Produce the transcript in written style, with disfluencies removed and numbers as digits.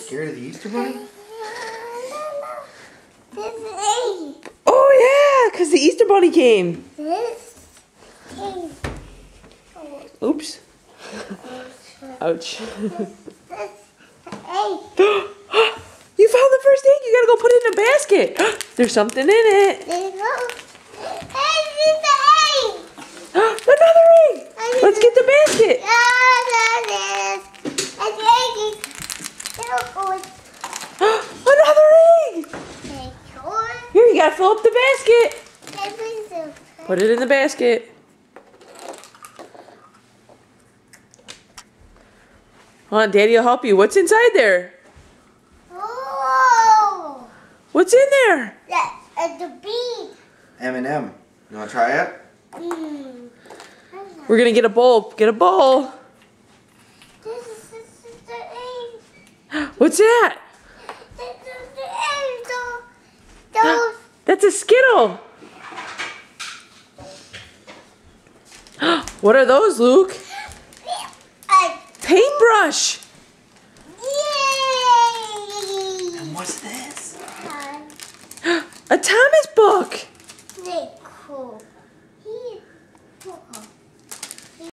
scared of the Easter Bunny? Oh yeah, because the Easter Bunny came. Oops. Ouch. You found the first egg. You gotta go put it in a basket. There's something in it. There you go. Hey, this is the egg. Another egg. Let's get the basket. Another egg. Here, you gotta fill up the basket. Put it in the basket. Hold on, Daddy will help you. What's inside there? Oh! What's in there? The bean. M&M. You want to try it? We're gonna get a bowl. Get a bowl. This is the egg. What's that? This is the egg. Those. That's a Skittle. What are those, Luke? Paintbrush. Yay! And what's this? A Thomas book.